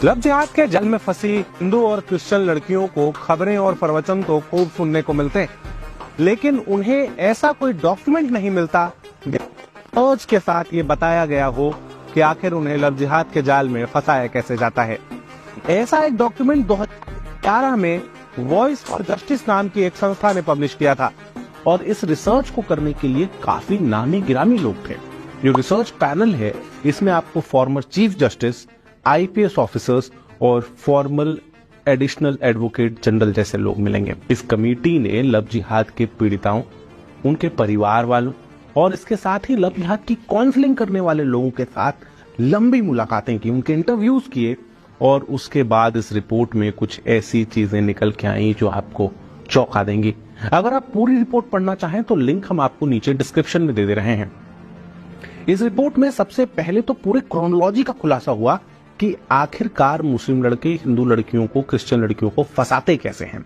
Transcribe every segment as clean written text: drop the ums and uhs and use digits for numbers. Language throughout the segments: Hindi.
लव जिहाद के जल में फंसी हिंदू और क्रिश्चियन लड़कियों को खबरें और प्रवचन तो खूब सुनने को मिलते हैं, लेकिन उन्हें ऐसा कोई डॉक्यूमेंट नहीं मिलता खोज के साथ ये बताया गया हो कि आखिर उन्हें लव जिहाद के जाल में फंसाया कैसे जाता है। ऐसा एक डॉक्यूमेंट 2011 में वॉइस फॉर जस्टिस नाम की एक संस्था ने पब्लिश किया था और इस रिसर्च को करने के लिए काफी नामी गिरामी लोग थे। जो रिसर्च पैनल है इसमें आपको former chief justice, IPS officers और फॉर्मल एडिशनल एडवोकेट जनरल जैसे लोग मिलेंगे। इस कमेटी ने लव जिहाद के पीड़िताओं, उनके परिवार वालों और इसके साथ ही लव जिहाद की काउंसलिंग करने वाले लोगों के साथ लंबी मुलाकातें की, उनके इंटरव्यूज किए और उसके बाद इस रिपोर्ट में कुछ ऐसी चीजें निकल के आई जो आपको चौंका देंगी। अगर आप पूरी रिपोर्ट पढ़ना चाहें तो लिंक हम आपको नीचे डिस्क्रिप्शन में दे रहे हैं। इस रिपोर्ट में सबसे पहले तो पूरे क्रोनोलॉजी का खुलासा हुआ कि आखिरकार मुस्लिम लड़के हिंदू लड़कियों को, क्रिश्चियन लड़कियों को फंसाते कैसे हैं।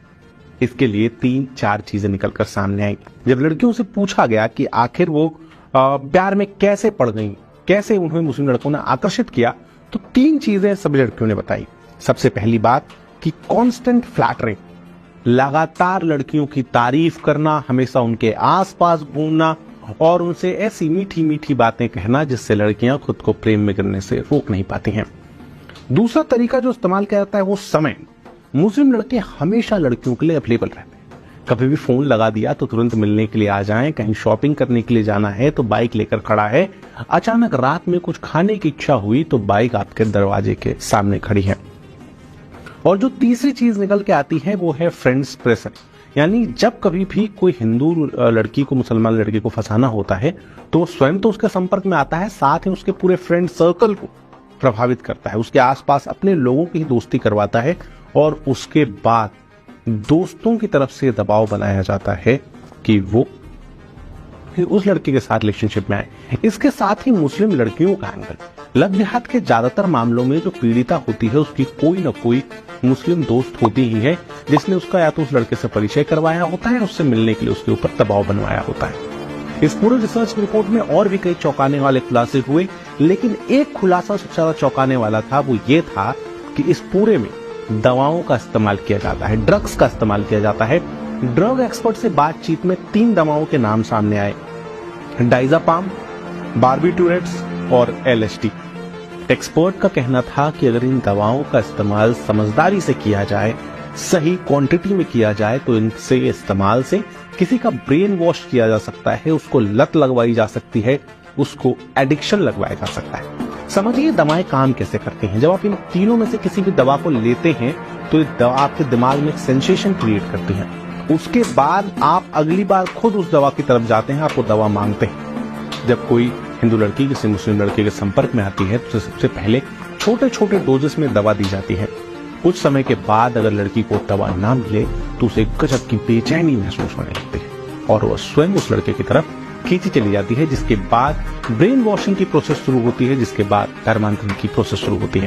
इसके लिए 3-4 चीजें निकलकर सामने आई। जब लड़कियों से पूछा गया कि आखिर वो प्यार में कैसे पड़ गई, कैसे उन्हें मुस्लिम लड़कों ने आकर्षित किया, तो 3 चीजें सभी लड़कियों ने बताई। सबसे पहली बात कि कांस्टेंट फ्लैटरिंग, लगातार लड़कियों की तारीफ करना, हमेशा उनके आसपास घूमना और उनसे ऐसी मीठी मीठी बातें कहना जिससे लड़कियां खुद को प्रेम में गिरने से रोक नहीं पाती हैं। दूसरा तरीका जो इस्तेमाल किया जाता है वो समय। मुस्लिम लड़के हमेशा लड़कियों के लिए अवेलेबल रहते हैं। कभी भी फोन लगा दिया तो तुरंत मिलने के लिए आ जाएं, कहीं शॉपिंग करने के लिए जाना है तो बाइक लेकर खड़ा है, अचानक रात में कुछ खाने की इच्छा हुई तो बाइक आपके दरवाजे के सामने खड़ी है। और जो तीसरी चीज निकल के आती है वो है फ्रेंड्स प्रेशर, यानी जब कभी भी कोई हिंदू लड़की को मुसलमान लड़के को फंसाना होता है तो वो स्वयं तो उसके संपर्क में आता है, साथ ही उसके पूरे फ्रेंड सर्कल को प्रभावित करता है, उसके आसपास अपने लोगों की दोस्ती करवाता है और उसके बाद दोस्तों की तरफ से दबाव बनाया जाता है कि वो उस लड़के के साथ रिलेशनशिप में आए। इसके साथ ही मुस्लिम लड़कियों का एंगल, लव जिहाद के ज्यादातर मामलों में जो पीड़िता होती है उसकी कोई न कोई मुस्लिम दोस्त होती ही है जिसने उसका या तो उस लड़के से परिचय करवाया होता है, उससे मिलने के लिए उसके ऊपर दबाव बनवाया होता है। इस पूरे रिसर्च रिपोर्ट में और भी कई चौंकाने वाले खुलासे हुए, लेकिन एक खुलासा सबसे ज्यादा चौंकाने वाला था, वो ये था कि इस पूरे में दवाओं का इस्तेमाल किया जाता है, ड्रग्स का इस्तेमाल किया जाता है। ड्रग एक्सपर्ट से बातचीत में 3 दवाओं के नाम सामने आए, डाइजापाम, बार्बिटूरेट्स और एलएसडी। एक्सपर्ट का कहना था कि अगर इन दवाओं का इस्तेमाल समझदारी से किया जाए, सही क्वांटिटी में किया जाए तो इनसे इस्तेमाल से किसी का ब्रेन वॉश किया जा सकता है, उसको लत लगवाई जा सकती है, उसको एडिक्शन लगवाया जा सकता है। समझिए दवाएं काम कैसे करती हैं। जब आप इन तीनों में से किसी भी दवा को लेते हैं तो ये दवा आपके दिमाग में एक सेंसेशन क्रिएट करती है। उसके बाद आप अगली बार खुद उस दवा की तरफ जाते हैं, आपको दवा मांगते हैं। जब कोई हिंदू लड़की किसी मुस्लिम लड़के के संपर्क में आती है तो सबसे पहले छोटे छोटे डोजेस में दवा दी जाती है। कुछ समय के बाद अगर लड़की को दवा ना मिले तो उसे गजब की बेचैनी महसूस होने लगती है और वह स्वयं उस लड़के की तरफ खींची चली जाती है, जिसके बाद ब्रेन वॉशिंग की प्रोसेस शुरू होती है, जिसके बाद धर्मांतरण की प्रोसेस शुरू होती है।